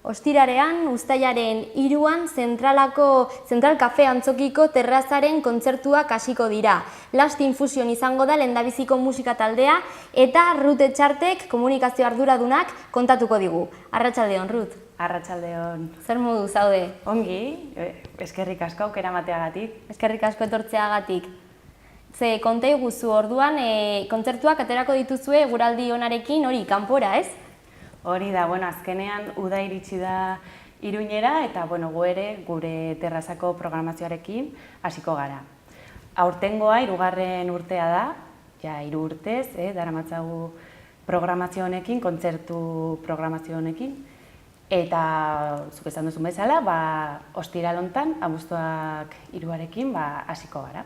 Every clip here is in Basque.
Ostirarean, uztailaren 3an Zentral Kafe Antzokiko terrazaren kontzertuak hasiko dira. Last Infusion izango da lehendabiziko musika taldea eta Ruth Etxartek komunikazio arduradunak kontatuko digu. Arratsaldeon, Ruth. Arratsaldeon. Zer modu zaude? Ongi, eskerrik asko aukera emateagatik. Eskerrik asko etortzeagatik. Ze konta iguzu orduan, kontzertuak aterako dituzue eguraldi onarekin hori kanpora, ez? Hori da, azkenean uda iritsi da Iruñera eta gu ere gure terrazako programazioarekin hasiko gara. Aurtengoa 3. urtea da, ja 3 urtez, daramatzagu programazio honekin, kontzertu programazio honekin. Eta, zuk esan duzun bezala, ostiral hontan, abuztuak 3arekin hasiko gara.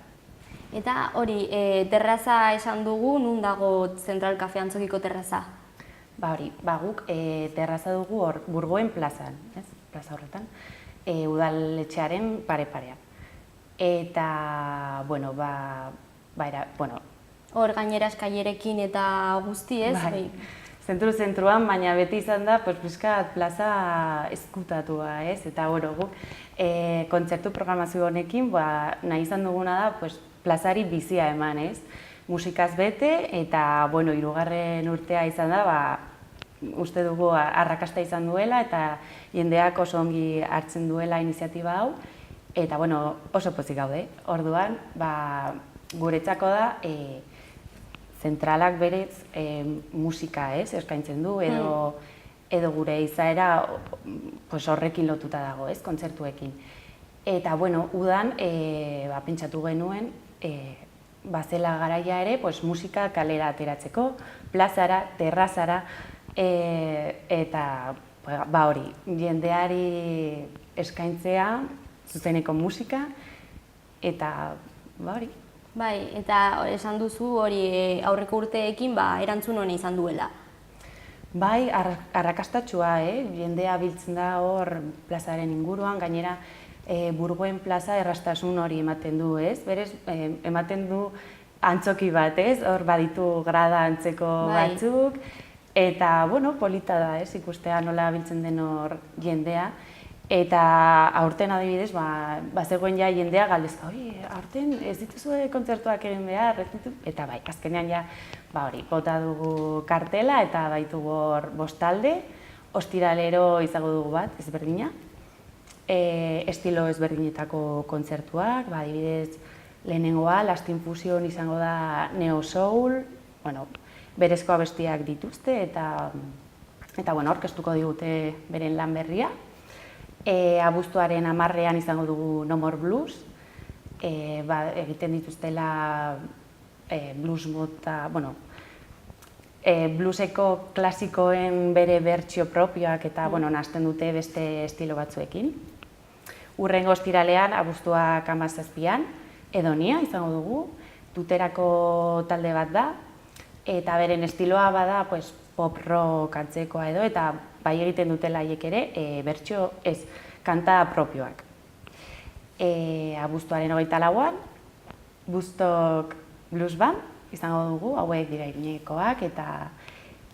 Eta hori, terraza esan dugu, nun dago Zentral Kafe Antzokiko terraza? Guk terraza dugu hor Burgoen plazan, plaza horretan, udaletxearen pare-parean. Eta, Hor gainera eskailerekin eta guzti, ez? Zentruan, baina beti izan da, pixkat plaza ezkutatua, ez? Eta guk kontzertu programazio honekin nahi izan duguna da plazari bizia eman, ez? Musikaz bete eta 3. urtea izan da, uste dugu arrakasta izan duela eta jendeak oso ongi hartzen duela iniziatiba hau. Eta oso pozik gaude. Orduan, guretzako da zentralak berez musika eskaintzen du edo gure izaera horrekin lotuta dago, kontzertuekin. Eta udan pentsatu genuen bazela garaia ere musika kalera ateratzeko, plazara, terrazara, eta hori, jendeari eskaintzea, zuzeneko musika, eta hori. Bai, eta esan duzu hori aurreko urteekin erantzun hona izan duela. Bai, arrakastatsua, jendea biltzen da hor plazaren inguruan, gainera Burgoen plaza errastasun hori ematen du, ez? Berez, ematen du antzoki bat, ez? Hor baditu grada antzeko batzuk, eta, polita da, ez? Ikustea nola biltzen den hor jendea. Eta aurten adibidez, zegoen ja jendea galdezka, aurten ez dituzue kontzertuak egin behar, eta azkenean bota dugu kartela eta baitugu hor 5 talde, ostiralero izango dugu bat, ezberdina. Estilo ezberdinetako kontzertuak, adibidez, lehenengoa, Last Infusion izango da Neo Soul, berezko abestiak dituzte eta aurkeztuko digute beren lan berria. Abuztuaren 10ean izango dugu No More Blues, egiten dituztela blues mota, blueseko klasikoen bere bertsio propioak eta nahasten dute beste estilo batzuekin. Hurrengo ostiralean, abuztuak 17ean, Edonia izango dugu, Tuterako talde bat da, eta beren estiloa bada pop rock antzekoa edo, eta bai egiten dutela haiek ere, bertsio ez, kanta propioak. Abuztuaren 24ean, Woodstock Blues Band izango dugu, hauek dira Iruñekoak,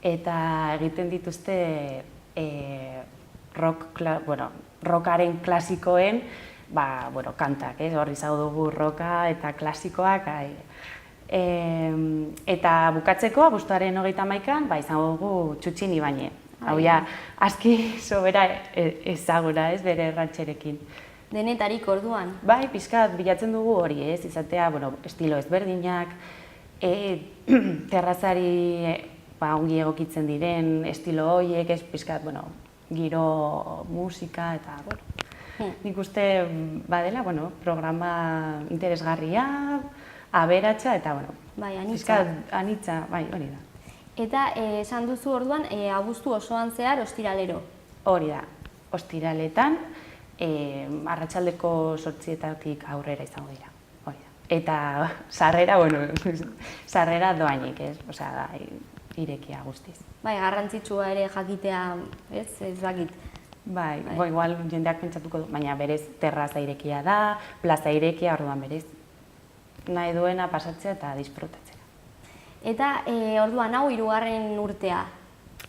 eta egiten dituzte rockaren klasikoen kantak, hor izango dugu rocka eta klasikoak. Eta bukatzeko, abuztuaren 31ean, izango dugu Txutxin Ibañez. Hau aski sobera ezaguna, bere errantxerekin. Denetarik orduan? Bai, pixkat bilatzen dugu hori, izatea estilo ezberdinak, terrazari ongi egokitzen diren estilo horiek, pixkat giro musika eta nik uste badela programa interesgarria, aberatsa eta pixkat anitza, hori da. Eta esan duzu orduan, abuztu osoan zehar ostiralero? Hori da, ostiraletan, arratsaldeko 8etatik aurrera izango dira. Eta sarrera, sarrera doainik, irekia guztiz. Bai, garrantzitsua ere jakitea, ez dakit. Bai, igual jendeak pentsatuko du, baina berez terraza irekia da, plaza irekia, orduan berez nahi duena pasatzea eta disfrutatzea. Eta orduan hau 3. urtea?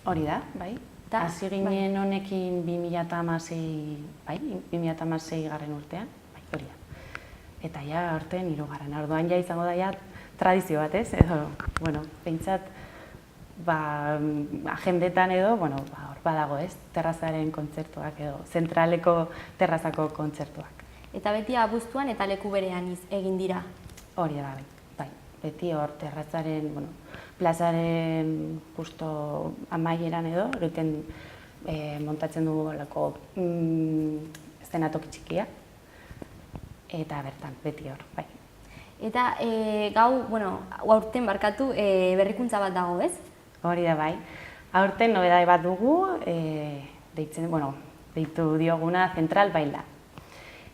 Hori da, bai. Hasi ginen honekin 2016, bai, 2016 garren urtean, bai, hori da. Eta ja, aurten 3. Orduan ja izango da ja tradizio bat, ez? Edo, bueno, pentsat, agendetan edo, bueno, hor badago, ez? Terrazaren kontzertuak edo, zentraleko terrazako kontzertuak. Eta beti abuztuan eta leku berean egin dira? Hori da, bai. Beti hor terrazaren, bueno, plazaren justo amaieran edo, egiten montatzen dugu lako eszenatoki txikia, eta bertan, beti hor, bai. Eta gau, bueno, aurten barkatu, berrikuntza bat dago, ez? Hori da, bai. Aurten nobedade bat dugu, deitzen, bueno, deitu dioguna Zentral Baila.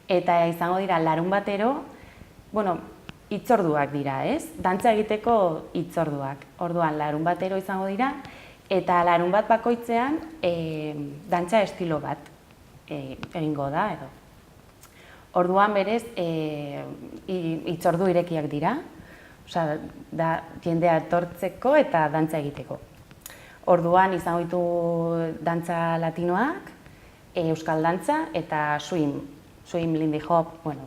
Eta izango dira larun batero, bueno, hitzorduak dira, ez? Dantza egiteko hitzorduak. Orduan, larun batero izango dira, eta larun bat bakoitzean dantza estilo bat egingo da, edo. Orduan berez, hitzordu irekiak dira, osea, da jendea etortzeko eta dantza egiteko. Orduan, izango ditu dantza latinoak, euskal dantza eta swing, lindy hop, bueno.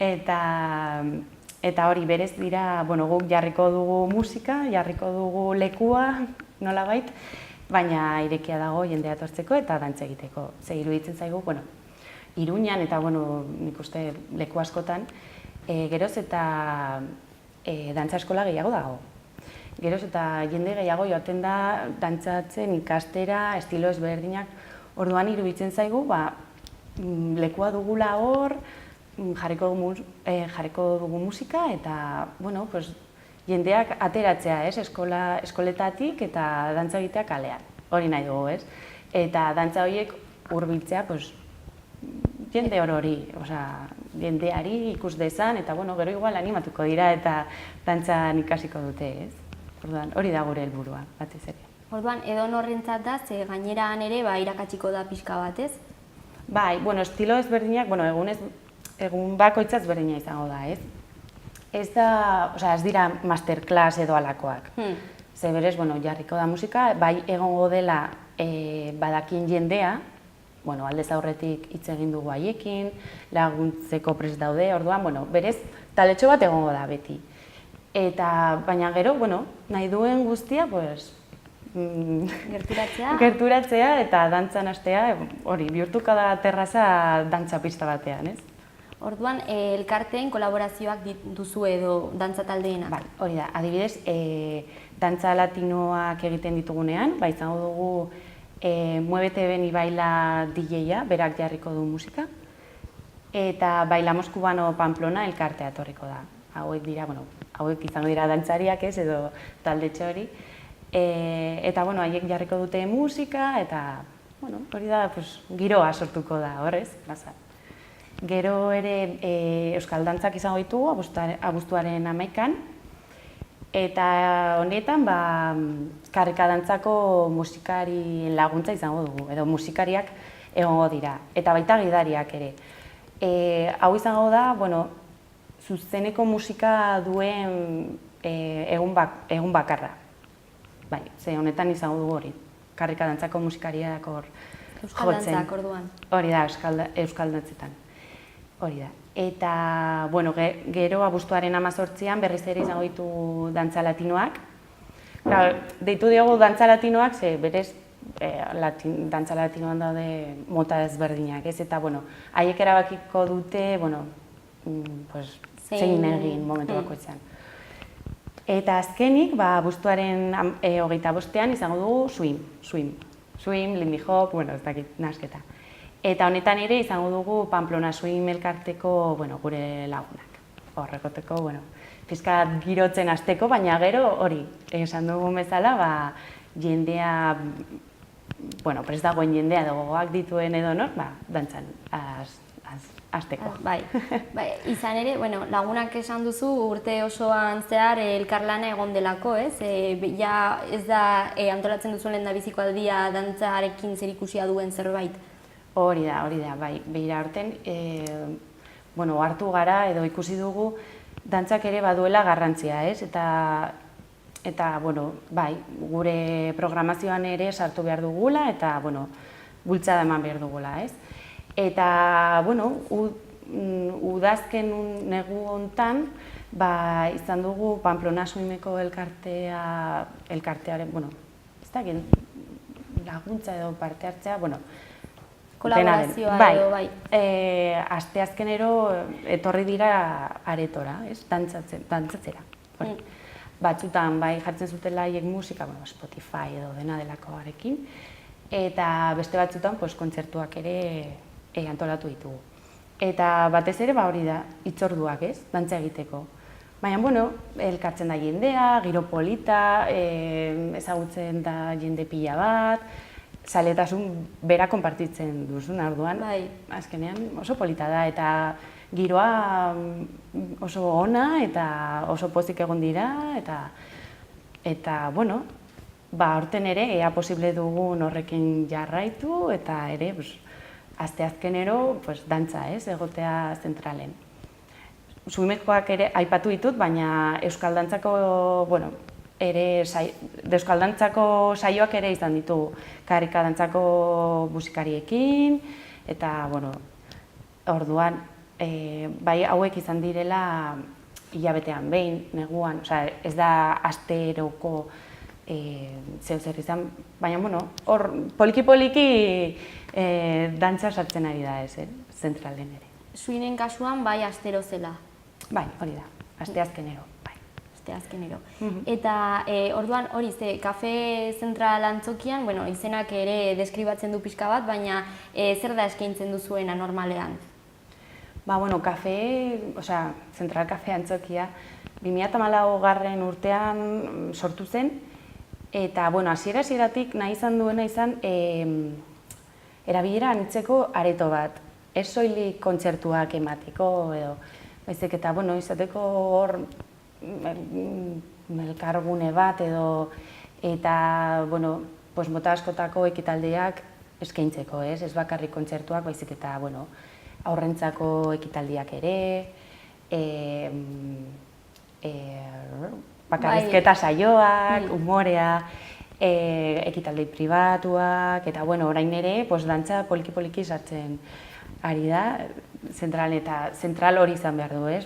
Eta hori berez dira, bueno, guk jarriko dugu musika, jarriko dugu lekua, nolabait, baina irekia dago jendea etortzeko eta dantza egiteko. Ze iruditzen zaigu, bueno, Iruñan eta, bueno, nik uste leku askotan, geroz eta dantza eskola gehiago dago. Geroz eta jende gehiago joaten da dantzatzen ikastera, estilo ezberdinak. Orduan iruditzen zaigu, lekua dugula hor, jarriko dugu musika eta, bueno, pues, jendeak ateratzea, ez, eskoletatik eta dantza egitea kalean. Hori nahi dugu, ez? Eta dantza horiek hurbiltzea, pues, jende hori, osea, jendeari ikus dezan, eta, bueno, gero igual animatuko dira eta dantzan ikasiko dute, ez? Orduan, hori da gure helburua, batez ere. Orduan, edo norrentzat da, ze gaineran ere, irakatsiko da pixka bat, ez? Bai, bueno, estilo ezberdinak, bueno, egun bakoitza ezberdina izango da, ez? Ez da, osea, ez dira masterclass edo alakoak. Ze berez, bueno, jarriko da musika, bai egongo dela badakin jendea, bueno, aldez aurretik hitz egin dugu haiekin, laguntzeko prest daude, orduan, bueno, berez, taletxo bat egongo da beti. Eta, baina gero, bueno, nahi duen guztia, pues, gerturatzea eta dantzan hastea, hori, bihurtuko da terraza dantza pista batean, ez? Orduan, elkarteen kolaborazioak duzu edo dantza taldeena? Bai, hori da, adibidez, dantza latinoak egiten ditugunean, izango dugu Muévete Ven y Baila DJ-a, berak jarriko du musika, eta Bailamos Cubano Pamplona elkartea etorriko da. Hauek dira, bueno, hauek izango dira dantzariak ez, edo taldetxo hori. Eta, bueno, haiek jarriko dute musika, eta, bueno, hori da, pues, giroa sortuko da, horrez, baza. Gero ere euskal dantzak izango ditugu, abuztuaren 11an, eta honetan, karrika dantzako musikarien laguntza izango dugu, edo musikariak egongo dira, eta baita gidariak ere. Hau izango da, bueno, zuzeneko musika duen egun bakarra. Bai, ze honetan izango dugu hori, karrika dantzako musikariak hor jotzen. Euskal dantzak, orduan. Hori da, euskal dantzetan. Hori da. Eta, bueno, gero abuztuaren 18an berriz ere izango ditu dantza latinoak. Deitu diogu dantza latinoak, ze berez dantza latinoan daude mota ezberdinak, ez? Eta, bueno, haiek erabakiko dute, bueno, zein egin momentu bakoitzean. Eta azkenik, abuztuaren 25ean izango dugu swing, lindy hop, bueno, ez dakit, nasketa. Eta honetan ere izango dugu Pamplona Swing elkarteko, bueno, gure lagunak. Horrekoteko, bueno, pizkat girotzen hasteko, baina gero hori, esan dugun bezala, jendea, bueno, prest dagoen jendea gogoak dituen edo nor, dantzan hasteko. Bai, izan ere, bueno, lagunak esan duzu urte osoan zehar elkarlana egon delako, ez? Ja ez da antolatzen duzuen lehendabiziko aldia dantzarekin zerikusia duen zerbait? Hori da, bai, behira aurten, hartu gara edo ikusi dugu dantzak ere baduela garrantzia, ez? Eta eta, bueno, bai, gure programazioan ere sartu behar dugula, eta, bueno, bultzada eman behar dugula, ez? Eta, bueno, udazken negu hontan, ba, izan dugu Pamplona Suimeko elkartearen, bueno, ez da, laguntza edo parte hartzea, bueno, Kolaborazioa edo, bai. Asteazkenero etorri dira aretora, ez? Dantzatzera. Batzutan bai jartzen zutela haiek musika, bueno, Spotify edo dena delakoarekin, eta beste batzutan kontzertuak ere antolatu ditugu. Eta batez ere hori da, hitzorduak, ez? Dantza egiteko. Baina, bueno, elkartzen da jendea, giro polita, ezagutzen da jende pila bat, zaletasun bera konpartitzen duzun orduan, azkenean oso polita da, eta giroa oso ona eta oso pozik egon dira, eta bueno, aurten ere ea posible dugun horrekin jarraitu, eta ere, asteazkenero dantza, egotea zentralen. Suimekoak ere aipatu ditut, baina Euskal Dantzako, bueno, Euskal Dantzako saioak ere izan ditugu, karrika dantzako musikariekin, eta, bueno, orduan, bai hauek izan direla hilabetean behin, neguan, ez da asteroko zeu zer izan, baina, bueno, hor poliki-poliki dantza sartzen ari da ez, zentralen ere. Suinen kasuan bai astero zela. Bai, hori da, asteazkenero, bai. Asteazkenero. Eta orduan hori ze, kafe zentral antzokian, bueno, izenak ere deskribatzen du pixka bat, baina zer da eskaintzen duzuena normalean? Ba, bueno, zentral kafe antzokia 2014 urtean sortu zen, eta, bueno, hasieratik nahi izan duena izan erabilera anitzeko areto bat. Ez soilik kontzertuak emateko edo, baizik eta, bueno, izateko hor elkargune bat edo, eta, bueno, mota askotako ekitaldiak eskaintzeko, ez bakarrik kontzertuak, baizik eta, bueno, aurrentzako ekitaldiak ere, bakarrizketa saioak, umorea, ekitaldi pribatuak, eta, bueno, orain ere, dantza poliki-poliki sartzen ari da, zentral hori izan behar du, ez?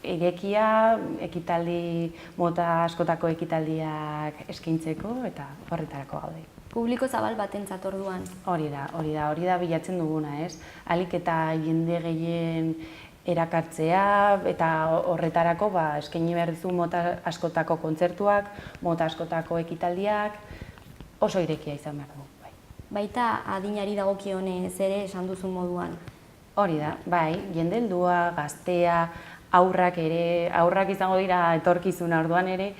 Irekia, ekitaldi, mota askotako ekitaldiak eskaintzeko, eta horretarako gaude. Publiko zabal batentzat orduan. Hori da bilatzen duguna, ez? Ahalik eta jende gehien erakartzea, eta horretarako eskaini behar duzu mota askotako kontzertuak, mota askotako ekitaldiak, oso irekia izan behar du. Baita adinari dagokionez ere esan duzun moduan. Hori da, bai, jende heldua, gaztea, aurrak ere, aurrak izango dira etorkizuna orduan ere,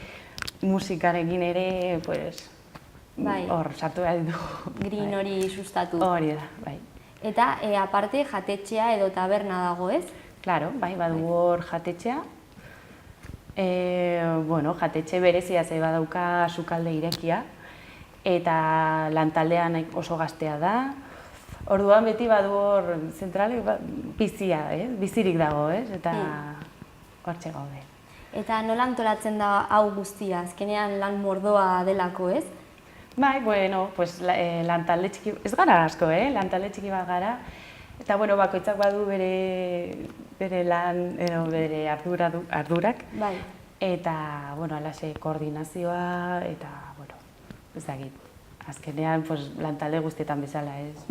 musikarekin ere, hor, sartu behar ditugu. Green hori sustatu. Hori da, bai. Eta, aparte, jatetxea edo taberna dago, ez? Claro, bai, badugu hor jatetxea. Bueno, jatetxe berezia ze badauka sukalde irekia, eta lantaldean oso gaztea da. Orduan beti badu hor zentrale bizia, bizirik dago, eta hortxe gaude. Eta nola antolatzen da hau guztia, azkenean lan mordoa delako, ez? Bai, bueno, lantalde txiki, ez gara asko, lantalde txiki bat gara, eta bakoitzak badu bere lan, bere ardurak, eta alaxe koordinazioa, eta ez dakit, azkenean lantalde guztietan bezala, ez?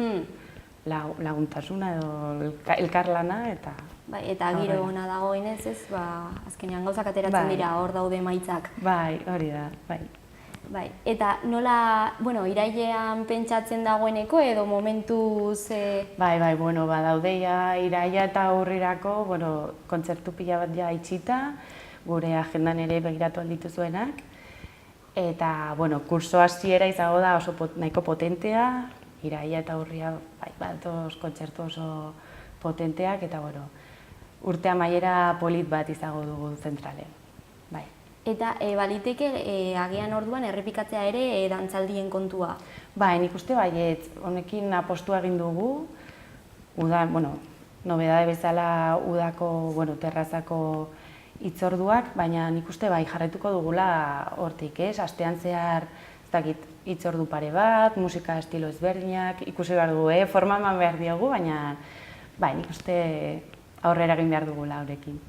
Laguntasuna edo elkarlana, eta... Eta giro ona dagoenez, ez, azkenean gauzak ateratzen dira, hor daude emaitzak. Bai, hori da, bai. Eta nola, irailean pentsatzen dagoeneko edo momentuz... Bai, daude iraila eta aurrerako, kontzertu pila bat ja itxita, gure agendan ere begiratu alditu zuenak, eta, kurso hasiera izango da oso nahiko potentea, iraila eta aurria, batoz kontzertu oso potenteak, eta, urte amaiera polit bat izango dugu zentralen, bai. Eta baliteke agian orduan errepikatzea ere dantzaldien kontua? Bai, nik uste baietz, honekin apostua egin dugu, nobedade bezala udako terrazako hitzorduak, baina nik uste bai jarraituko dugula hortik, ez? Astean zehar, ez dakit, hitzordu pare bat, musika estilo ezberdinak, ikusi behar dugu, forma eman behar diogu, baina bai, nik uste aurrera egin behar dugula horrekin.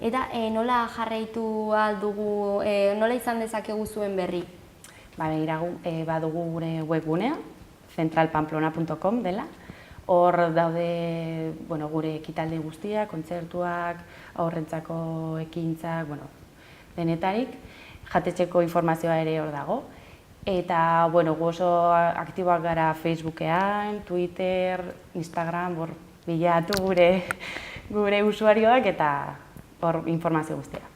Eta nola jarraitu ahal dugu, nola izan dezakegu zuen berri? Badugu gure webgunea, centralpamplona.com dela. Hor daude gure ekitaldi guztiak, kontzertuak, haurrentzako ekintzak, denetarik. Jatetxeko informazioa ere hor dago. Eta gu oso aktiboak gara Facebookean, Twitter, Instagram, hor bilatu gure usuarioak eta hor informazio guztia.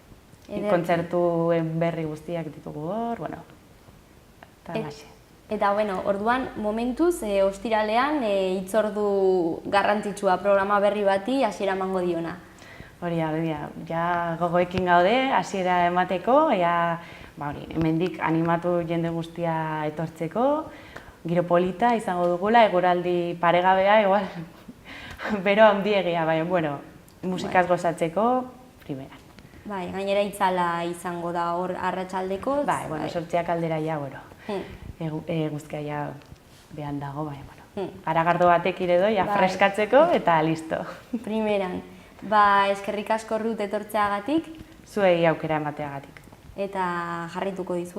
Kontzertuen berri guztiak ditugu hor, eta gaxe. Eta, orduan, momentuz, ostiralean, hitzordu garrantzitsua programa berri bati hasiera emango diona. Hori, ja gogoekin gaude, hasiera emateko, hemendik animatu jende guztia etortzeko, giro polita izango dugula, eguraldi paregabea, igual, bero handiegia, baina, musikaz gozatzeko, primera. Bai, gainera itzala izango da hor arratsaldeko. Bai, sortziak aldera ja, eguzkia ja behan dago, garagardo batek ire doi, freskatzeko eta listo. Primeran. Eskerrik asko Rut etortzeagatik. Zuei aukera emateagatik. Eta jarraituko dizuegu.